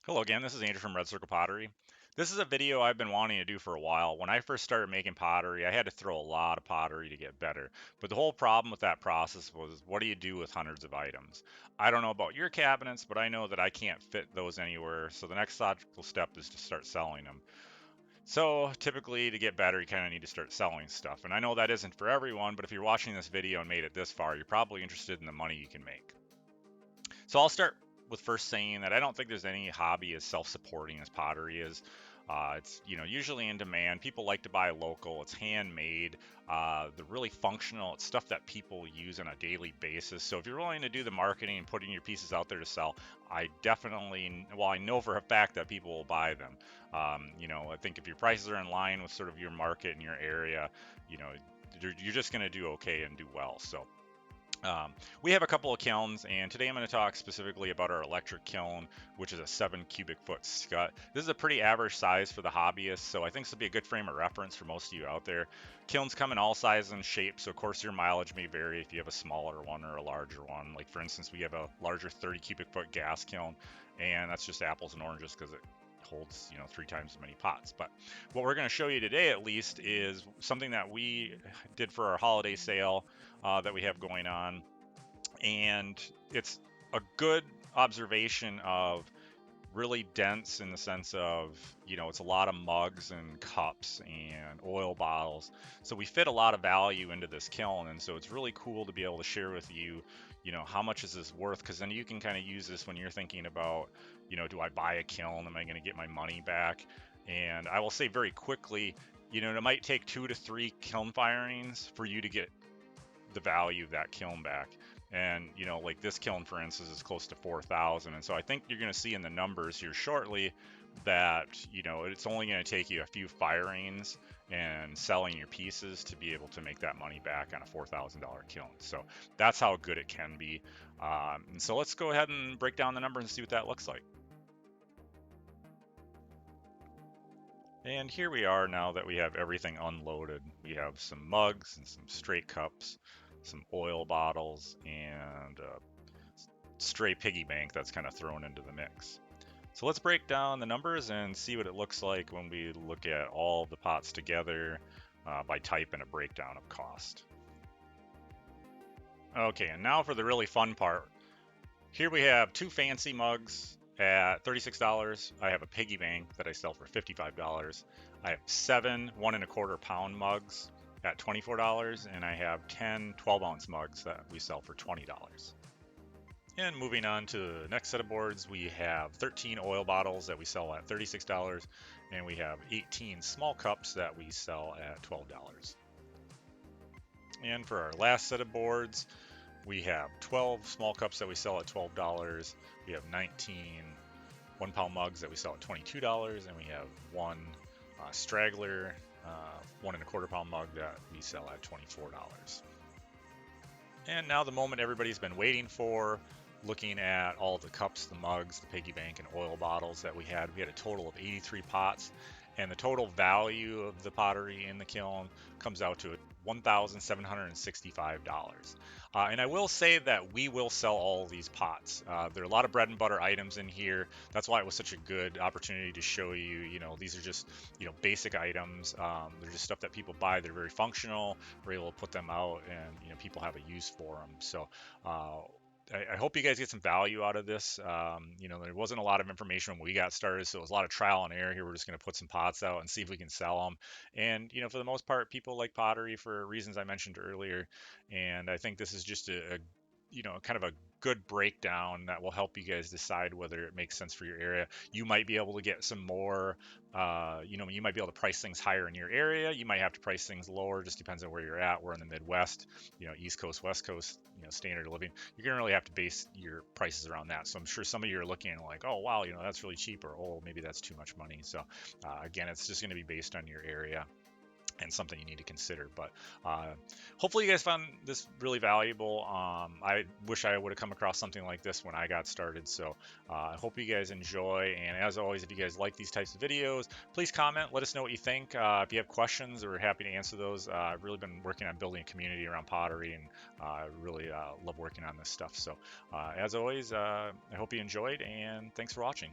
Hello again, this is Andrew from Red Circle Pottery. This is a video I've been wanting to do for a while. When I first started making pottery, I had to throw a lot of pottery to get better. But the whole problem with that process was, what do you do with hundreds of items? I don't know about your cabinets, but I know that I can't fit those anywhere. So the next logical step is to start selling them. So typically to get better, you kind of need to start selling stuff. And I know that isn't for everyone, but if you're watching this video and made it this far, you're probably interested in the money you can make. So I'll start with first saying that I don't think there's any hobby as self-supporting as pottery is. It's usually in demand. People like to buy local. It's handmade. They're really functional. It's stuff that people use on a daily basis. So if you're willing to do the marketing and putting your pieces out there to sell, I definitely, well, I know for a fact that people will buy them. I think if your prices are in line with sort of your market and your area, you know, you're just going to do okay and do well. So we have a couple of kilns, and today I'm going to talk specifically about our electric kiln, which is a 7 cubic foot scut. This is a pretty average size for the hobbyist, so I think this will be a good frame of reference for most of you out there. Kilns come in all sizes and shapes, so of course your mileage may vary if you have a smaller one or a larger one. Like for instance, we have a larger 30 cubic foot gas kiln, and that's just apples and oranges because it holds 3 times as many pots. But what we're going to show you today at least is something that we did for our holiday sale that we have going on, and it's a good observation of really dense in the sense of, it's a lot of mugs and cups and oil bottles. So we fit a lot of value into this kiln. And so it's really cool to be able to share with you, how much is this worth? Because then you can kind of use this when you're thinking about, do I buy a kiln? Am I going to get my money back? And I will say very quickly, it might take 2 to 3 kiln firings for you to get the value of that kiln back. And like this kiln for instance is close to 4,000, and so I think you're going to see in the numbers here shortly that it's only going to take you a few firings and selling your pieces to be able to make that money back on a $4,000 kiln. So that's how good it can be. And so let's go ahead and break down the numbers and see what that looks like. And here we are now that we have everything unloaded. We have some mugs and some straight cups, some oil bottles, and a stray piggy bank that's kind of thrown into the mix. So let's break down the numbers and see what it looks like when we look at all the pots together by type and a breakdown of cost. Okay, and now for the really fun part. Here we have 2 fancy mugs at $36. I have a piggy bank that I sell for $55. I have 7 1.25 pound mugs at $24, and I have 10 12-ounce mugs that we sell for $20. And moving on to the next set of boards, we have 13 oil bottles that we sell at $36, and we have 18 small cups that we sell at $12. And for our last set of boards, we have 12 small cups that we sell at $12. We have 19 1-pound mugs that we sell at $22, and we have 1 straggler 1.25 pound mug that we sell at $24. And now the moment everybody's been waiting for, looking at all the cups, the mugs, the piggy bank, and oil bottles that we had. We had a total of 83 pots, and the total value of the pottery in the kiln comes out to $1,765. And I will say that we will sell all of these pots. There are a lot of bread and butter items in here. That's why it was such a good opportunity to show you, these are just, basic items. They're just stuff that people buy. They're very functional. We're able to put them out, and, people have a use for them. So, I hope you guys get some value out of this. There wasn't a lot of information when we got started, so it was a lot of trial and error here. We're just going to put some pots out and see if we can sell them. And, for the most part, people like pottery for reasons I mentioned earlier. And I think this is just a kind of a good breakdown that will help you guys decide whether it makes sense for your area. You might be able to get some more, you might be able to price things higher in your area. You might have to price things lower, just depends on where you're at. We're in the Midwest, East Coast, West Coast, standard of living. You're going to really have to base your prices around that. So I'm sure some of you are looking and like, oh, wow, that's really cheap, or, oh, maybe that's too much money. So again, it's just going to be based on your area and something you need to consider. But hopefully you guys found this really valuable. I wish I would have come across something like this when I got started. So I hope you guys enjoy. And as always, if you guys like these types of videos, please comment. Let us know what you think. If you have questions, we're happy to answer those. I've really been working on building a community around pottery, and I really love working on this stuff. So as always, I hope you enjoyed, and thanks for watching.